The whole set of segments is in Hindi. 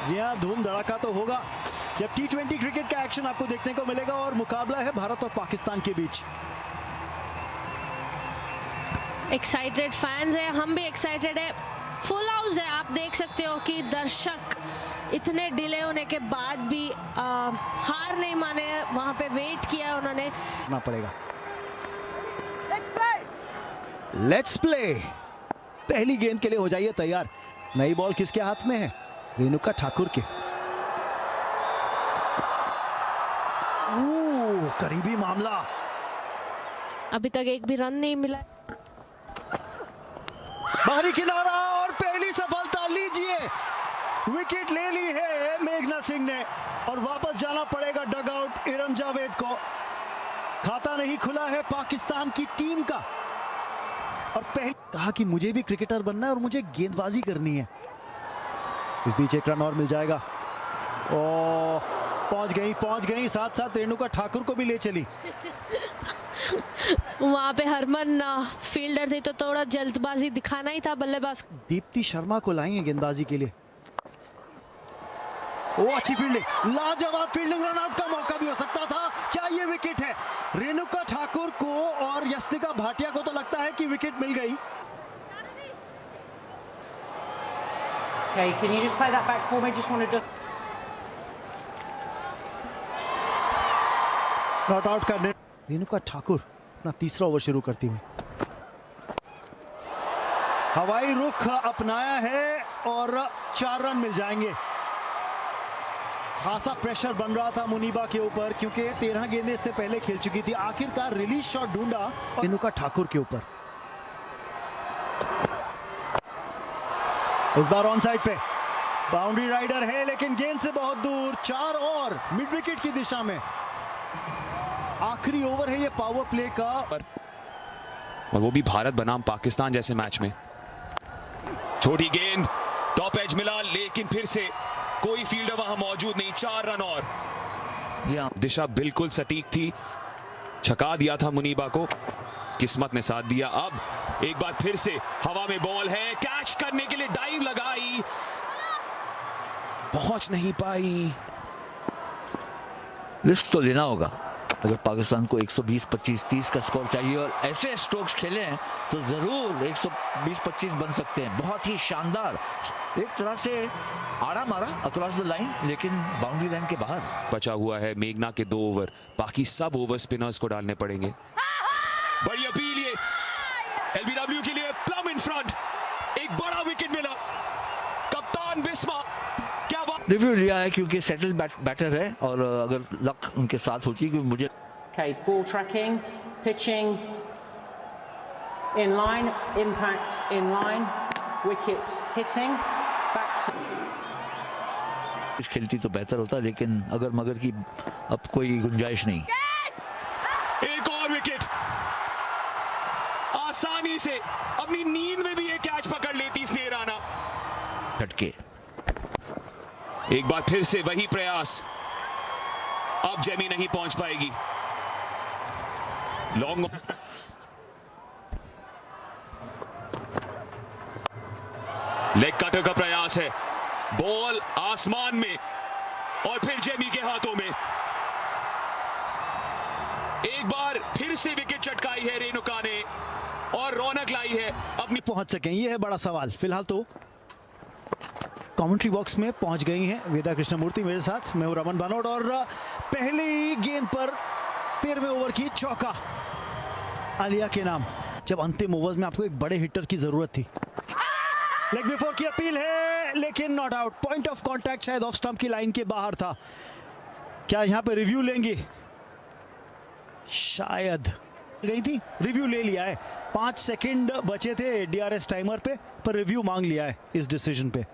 जी हाँ, धूम धड़ाका तो होगा जब T20 क्रिकेट का एक्शन आपको देखने को मिलेगा और मुकाबला है भारत और पाकिस्तान के बीच। एक्साइटेड फैंस है, हम भी एक्साइटेड है, फुल हाउस है। आप देख सकते हो कि दर्शक इतने डिले होने के बाद भी हार नहीं माने, वहां पे वेट किया उन्होंने। ना पड़ेगा। Let's play. पहली गेंद के लिए हो जाइए तैयार। नई बॉल किसके हाथ में है? रेणुका ठाकुर के। करीबी मामला। अभी तक एक भी रन नहीं मिला। बाहरी किनारा और पहली सफलता लीजिए। विकेट ले ली है मेघना सिंह ने और वापस जाना पड़ेगा डगआउट इरम जावेद को। खाता नहीं खुला है पाकिस्तान की टीम का और पहले कहा कि मुझे भी क्रिकेटर बनना है और मुझे गेंदबाजी करनी है। इस बीच एक रन और मिल जाएगा। ओ पहुंच गई साथ साथ रेणुका ठाकुर को भी ले चली। वहां पे हरमन फील्डर थे तो थोड़ा जल्दबाजी दिखाना ही था बल्लेबाज। दीप्ति शर्मा को लाई है गेंदबाजी के लिए। ओ अच्छी फील्डिंग, लाजवाब फील्डिंग। रन आउट का मौका भी हो सकता था। क्या ये विकेट है? रेणुका ठाकुर को और यस्तिका भाटिया को तो लगता है कि विकेट मिल गई। Okay, can you just play that back for me? Just wanted to not out करने रेणुका ठाकुर अपना तीसरा ओवर शुरू करती हुई। हवाई रुख अपनाया है और 4 रन मिल जाएंगे। खासा प्रेशर बन रहा था मुनीबा के ऊपर क्योंकि 13 गेंदें इससे पहले खेल चुकी थी। आखिरकार रिलीज शॉट ढूंढा रेणुका ठाकुर के ऊपर। इस बार ऑन साइड पे बाउंड्री राइडर है लेकिन गेंद से बहुत दूर। 4 और मिड विकेट की दिशा में। आखिरी ओवर है ये पावर प्ले का और वो भी भारत बनाम पाकिस्तान जैसे मैच में। छोटी गेंद, टॉप एज मिला लेकिन फिर से कोई फील्डर वहां मौजूद नहीं। 4 रन और। दिशा बिल्कुल सटीक थी, छका दिया था मुनीबा को, किस्मत ने साथ दिया। अब एक बार फिर से हवा में बॉल है, कैच करने के लिए डाइव लगाई, पहुंच नहीं पाई। रिस्क तो लेना होगा अगर पाकिस्तान को 120, 25, 30 का स्कोर चाहिए और ऐसे स्ट्रोक्स खेले हैं तो जरूर 120, 25 बन सकते हैं। बहुत ही शानदार, एक तरह से आड़ा मारा अक्रॉस द लाइन लेकिन बाउंड्री लाइन के बाहर। बचा हुआ है मेघना के 2 ओवर, बाकी सब ओवर स्पिनर्स को डालने पड़ेंगे। बड़ी अपील ये एलबीडब्ल्यू के लिए, प्लम इन फ्रंट, एक बड़ा विकेट मिला। कप्तान बिस्मा क्या बात। रिव्यू लिया है क्योंकि सेटल बैटर है और अगर लक उनके साथ होती है मुझे। Okay, ball tracking, pitching in line, impacts in line, wickets hitting, back to इस खेलती तो बेहतर होता लेकिन अगर मगर की अब कोई गुंजाइश नहीं। एक और विकेट, आसानी से अपनी नींद में भी ये कैच पकड़ लेती स्नेह राणा। झटके, एक बार फिर से वही प्रयास, अब जेमी नहीं पहुंच पाएगी। लॉन्ग लेग कटर का प्रयास है, बॉल आसमान में और फिर जेमी के हाथों में। एक बार फिर से विकेट चटकाई है रेणुका ने और रौनक लाई है। अपनी पहुंच सकें ये है बड़ा सवाल। फिलहाल तो कमेंट्री बॉक्स में पहुंच गई हैं वेदा कृष्णमूर्ति मेरे साथ। मैं हूं रमन बानोड और पहली गेंद पर 13वें ओवर की चौका आलिया के नाम। जब अंतिम ओवर्स में आपको एक बड़े हिटर की जरूरत थी। लेग बिफोर की अपील है लेकिन not out. Point of contact शायद ऑफ स्टंप की लाइन के बाहर था। क्या यहां पे रिव्यू लेंगे? शायद गई थी, रिव्यू ले लिया है। 5 सेकंड बचे थे डीआरएस टाइमर पे, पर रिव्यू मांग लिया है इस डिसीजन पे।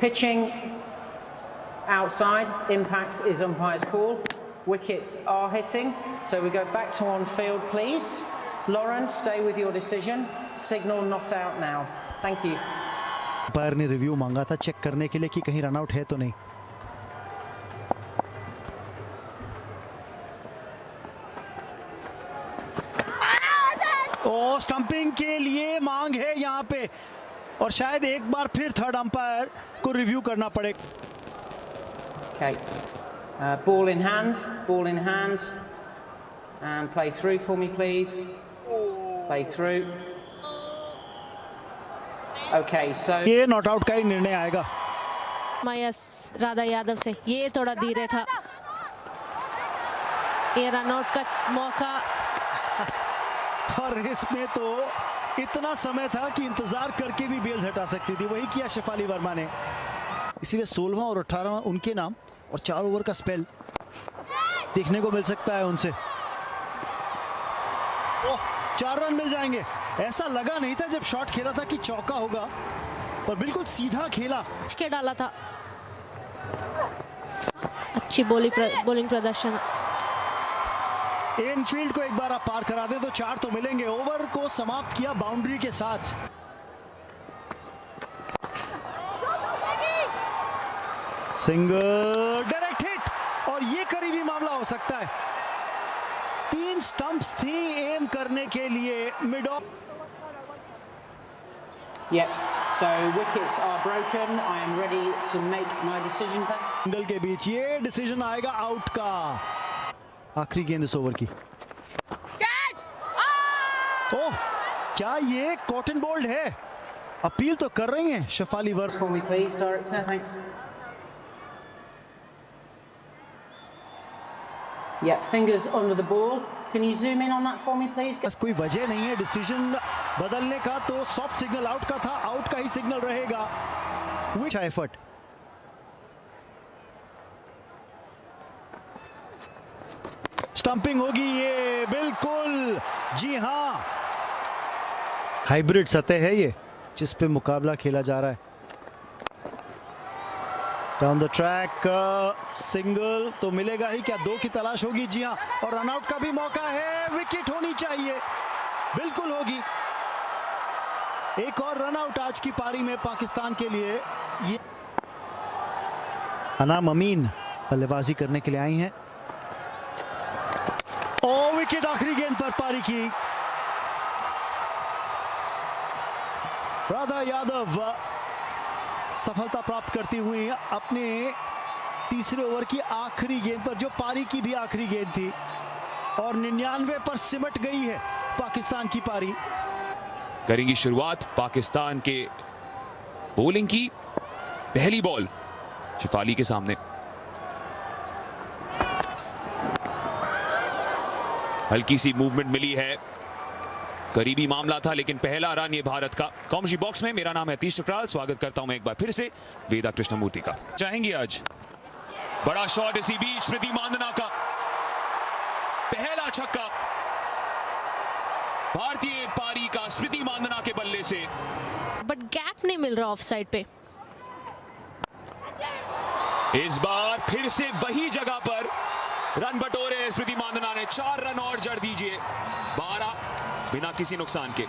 pitching outside, impact is umpire's call, wickets are hitting, so we go back to on field please. Lauren, stay with your decision, signal not out now, thank you. Umpire ने रिव्यू मांगा था चेक करने के लिए कि कहीं रन आउट है तो नहीं। ओ स्टंपिंग के लिए मांग है यहां पे। और शायद एक बार फिर थर्ड अंपायर को रिव्यू करना पड़े। Okay. Ball in hand, and play through for me, please. Play through. Okay, so ये नॉट आउट का ही निर्णय आएगा। माया राधा यादव से ये थोड़ा धीरे था, ये रनआउट का मौका। और इसमें तो इतना समय था कि इंतजार करके भी बेल्स हटा सकती थी, वही किया शेफाली वर्मा ने। इसीलिए 16वां और 18वां उनके नाम और 4 ओवर का स्पेल देखने को मिल सकता है उनसे। ओह, 4 रन मिल जाएंगे। ऐसा लगा नहीं था जब शॉट खेला था कि चौका होगा, पर बिल्कुल सीधा खेला। के डाला था। अच्छी बॉलिंग प्रदर्शन। इनफील्ड को एक बार आप पार करा दें तो 4 तो मिलेंगे। ओवर को समाप्त किया बाउंड्री के साथ। सिंगल, डायरेक्ट हिट, और ये करीबी मामला हो सकता है। 3 स्टंप्स थी एम करने के लिए mid of. yeah, so wickets are broken. I am ready to make my decision. Single के बीच ये डिसीजन आएगा आउट का। आखिरी गेंद इस ओवर की। ओह, क्या ये कॉटन बोल्ड है? अपील तो कर रही हैं Shefali Verma. For me, please, director. Thanks. Yeah, fingers under the ball. Can you zoom in on that for me, please? बस कोई वजह नहीं है डिसीजन बदलने का, तो सॉफ्ट सिग्नल आउट का था, आउट का ही सिग्नल रहेगा। विच एफर्ट। स्टंपिंग होगी ये, बिल्कुल जी हाँ। हाइब्रिड सतह है ये जिस पे मुकाबला खेला जा रहा है। डाउन द ट्रैक, सिंगल तो मिलेगा ही क्या, 2 की तलाश होगी। जी हाँ, और रनआउट का भी मौका है। विकेट होनी चाहिए, बिल्कुल होगी। एक और रनआउट आज की पारी में पाकिस्तान के लिए। ये अनाम अमीन बल्लेबाजी करने के लिए आई हैं। ओ, विकेट आखिरी गेंद पर पारी की। राधा यादव सफलता प्राप्त करती हुई अपने तीसरे ओवर की आखिरी गेंद पर, जो पारी की भी आखिरी गेंद थी, और 99 पर सिमट गई है पाकिस्तान की पारी। करेंगी शुरुआत पाकिस्तान के बॉलिंग की। पहली बॉल शेफाली के सामने। हल्की सी मूवमेंट मिली है, करीबी मामला था, लेकिन पहला रन ये भारत का। कॉमेंट्री बॉक्स में मेरा नाम है तीश चक्राल, स्वागत करता हूं मैं एक बार फिर से वेदा कृष्णमूर्ति का। चाहेंगे आज बड़ा शॉट इसी बीच स्मृति मांदना का पहला छक्का भारतीय पारी का, स्मृति मांदना के बल्ले से। बट गैप नहीं मिल रहा ऑफ साइड पे। इस बार फिर से वही जगह पर रन बटोरे स्मृति मांदना ने। 4 रन और जड़ दीजिए, 12 बिना किसी नुकसान के।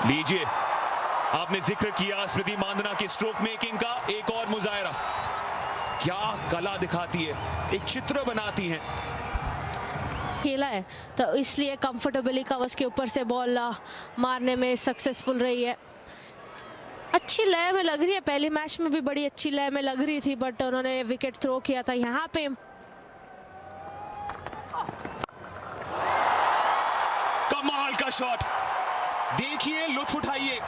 लीजिए, आपने जिक्र किया स्मृति मांदना की स्ट्रोक मेकिंग का, एक और मुजाहरा। क्या कला दिखाती है, एक चित्र बनाती हैं। खेला है तो इसलिए कंफर्टेबली कवर्स के ऊपर से बॉल मारने में सक्सेसफुल रही है। अच्छी लय में लग रही है, पहले मैच में भी बड़ी अच्छी लय में लग रही थी, बट उन्होंने विकेट थ्रो किया था यहाँ पे। कमाल का शॉट, देखिए, लुत्फ उठाइए।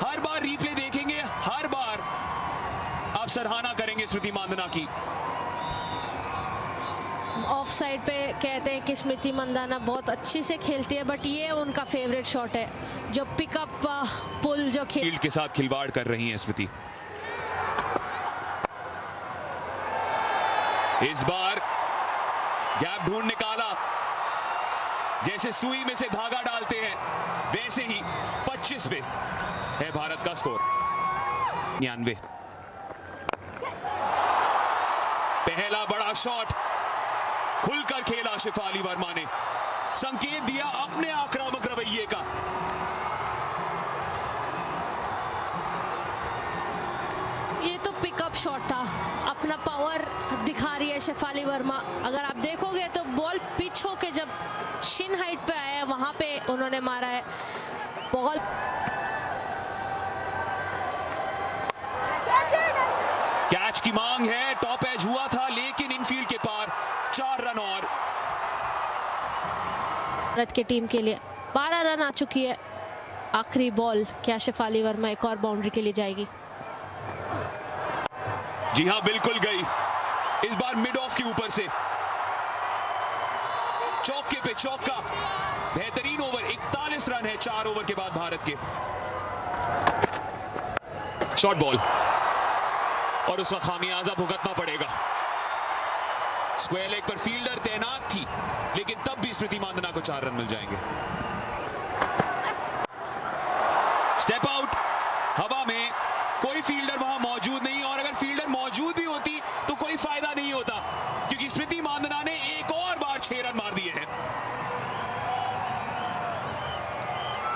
हर बार रिप्ले देखेंगे, हर बार आप सराहना करेंगे स्मृति मांदना की। ऑफ साइड पे कहते हैं कि स्मृति मंदाना बहुत अच्छी से खेलती है, बट ये उनका फेवरेट शॉट है, जो पिकअप पुल जो फील्ड के साथ खिलवाड़ कर रही हैं स्मृति। इस बार गैप ढूंढ निकाला, जैसे सुई में से धागा डालते हैं वैसे ही 25 पे है भारत का स्कोर। 99। पहला बड़ा शॉट खुलकर खेला शेफाली वर्मा ने, संकेत दिया अपने आक्रामक रवैये का। ये तो पिकअप शॉट था, अपना पावर दिखा रही है शेफाली वर्मा। अगर आप देखोगे तो बॉल पिच होके जब शिन हाइट पे आया वहां पे उन्होंने मारा है बॉल। कैच की मांग है, टॉप एज हुआ था लेकिन इनफील्ड के पार, 4 रन और। भारत की टीम के लिए 12 रन आ चुकी है। आखिरी बॉल क्या शेफाली वर्मा एक और बाउंड्री के लिए जाएगी? जी हां, बिल्कुल गई, इस बार मिड ऑफ के ऊपर से चौके पे चौका। बेहतरीन ओवर, 41 रन है 4 ओवर के बाद भारत के। शॉर्ट बॉल और उसका खामियाजा भुगतना पड़ेगा। स्क्वायर लेग पर फील्डर तैनात थी लेकिन तब भी स्मृति मांदना को 4 रन मिल जाएंगे। स्टेप आउट, हवा में, कोई फील्डर वहां मौजूद नहीं, और अगर फील्डर मौजूद भी होती तो कोई फायदा नहीं होता क्योंकि स्मृति मांदना ने एक और बार 6 रन मार दिए हैं।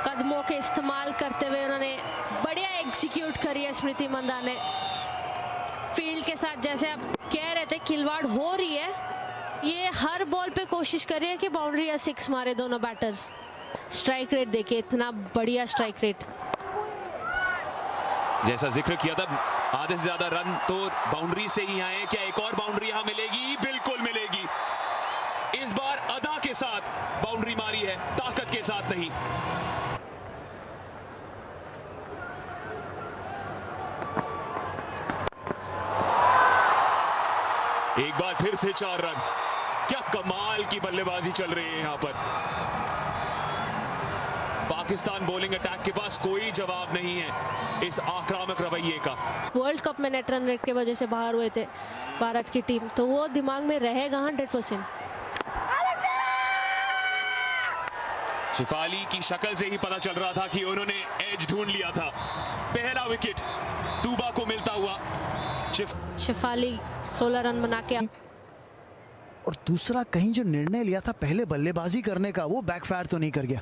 कदमों के इस्तेमाल करते हुए उन्होंने बढ़िया एग्जीक्यूट करी है स्मृति मांदना ने। फील्ड के साथ जैसे आप कह रहे थे खिलवाड़ हो रही है, ये हर बॉल पे कोशिश कर रही है कि बाउंड्री या 6 मारे दोनों बैटर्स। स्ट्राइक रेट देखिए, इतना बढ़िया स्ट्राइक रेट। जैसा जिक्र किया था, आधे से ज्यादा रन तो बाउंड्री से ही आए। क्या एक और बाउंड्री यहां मिलेगी? बिल्कुल मिलेगी। इस बार अदा के साथ बाउंड्री मारी है, ताकत के साथ नहीं। एक बार फिर से 4 रन। क्या कमाल की बल्लेबाजी चल रही है यहां पर। पाकिस्तान बॉलिंग अटैक के पास कोई जवाब नहीं है इस आक्रामक रवैये का। वर्ल्ड कप में नेट रन रेट की वजह से बाहर हुए थे भारत की टीम, तो वो दिमाग में रहेगा 100%। शेफाली की शक्ल से ही पता चल रहा था कि उन्होंने एज ढूंढ लिया था। पहला विकेट तूबा को मिलता हुआ। शेफाली 16 रन बना के, और दूसरा कहीं जो निर्णय लिया था पहले बल्लेबाजी करने का, वो बैकफायर तो नहीं कर गया?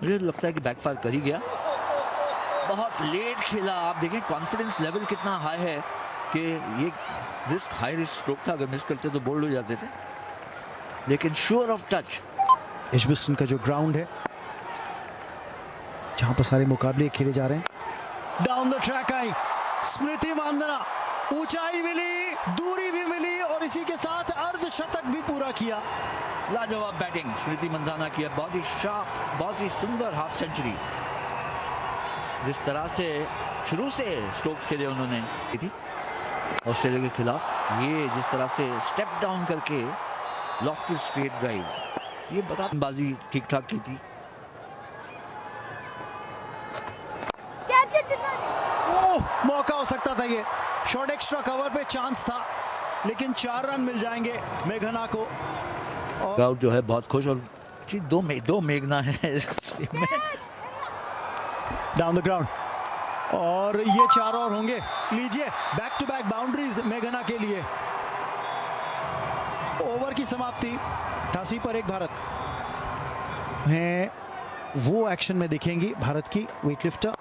मुझे लगता है कि बैकफायर कर ही गया। बहुत लेट खेला। आप देखें कॉन्फिडेंस लेवल कितना हाई है कि ये रिस्क, हाई रिस्क स्ट्रोक था, अगर मिस करते तो बोल्ड हो जाते थे, लेकिन श्योर ऑफ टच। एजबस्टन का जो ग्राउंड है जहां पर सारे मुकाबले खेले जा रहे हैं, डाउन द ट्रैक आई स्मृति मांदना, ऊंचाई मिली, दूरी भी मिली और इसी के साथ अर्धशतक भी पूरा किया। लाजवाब बैटिंग स्मृति मंदाना की है, बहुत ही शार्प, बहुत ही सुंदर हाफ सेंचुरी। जिस तरह से शुरू से स्ट्रोक्स खेले उन्होंने की थी ऑस्ट्रेलिया के खिलाफ, ये जिस तरह से स्टेप डाउन करके लॉफ्टी स्ट्रेट ड्राइव, ये बल्लेबाजी ठीक ठाक की थी। ओह, मौका हो सकता था ये। शॉर्ट एक्स्ट्रा कवर पे चांस था लेकिन 4 रन मिल जाएंगे मेघना को। क्राउड जो है बहुत खुश, और दो मेघना है डाउन द ग्राउंड, और ये 4 और होंगे। लीजिए बैक टू बैक बाउंड्रीज मेघना के लिए। ओवर की समाप्ति 88 पर 1 भारत है, वो एक्शन में दिखेंगी भारत की वेटलिफ्टर।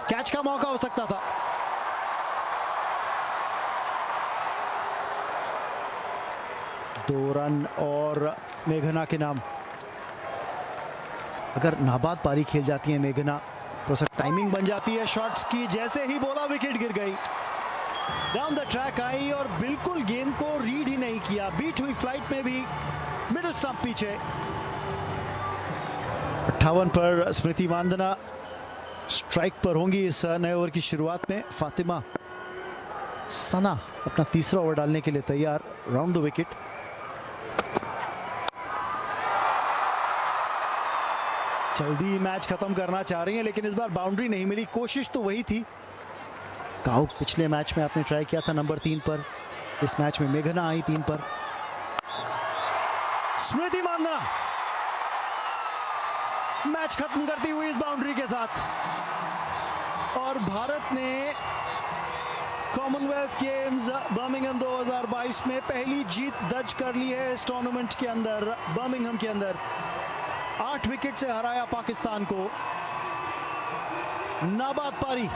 कैच का मौका हो सकता था। दो रन और मेघना के नाम। अगर नाबाद पारी खेल जाती है मेघना तो सब टाइमिंग बन जाती है शॉट्स की। जैसे ही बोला विकेट गिर गई, डाउन द ट्रैक आई और बिल्कुल गेंद को रीड ही नहीं किया। बीट हुई फ्लाइट में भी, मिडिल स्टंप पीछे। 58 पर स्मृति मांदना स्ट्राइक पर होंगी इस नए ओवर की शुरुआत में। फातिमा सना अपना तीसरा ओवर डालने के लिए तैयार, राउंड द विकेट। जल्दी मैच खत्म करना चाह रही हैं लेकिन इस बार बाउंड्री नहीं मिली। कोशिश तो वही थी, आउट पिछले मैच में आपने ट्राई किया था नंबर 3 पर, इस मैच में मेघना आई 3 पर। स्मृति मांदना मैच खत्म करती हुई इस बाउंड्री के साथ, और भारत ने कॉमनवेल्थ गेम्स बर्मिंघम 2022 में पहली जीत दर्ज कर ली है इस टूर्नामेंट के अंदर। बर्मिंघम के अंदर 8 विकेट से हराया पाकिस्तान को। नाबाद पारी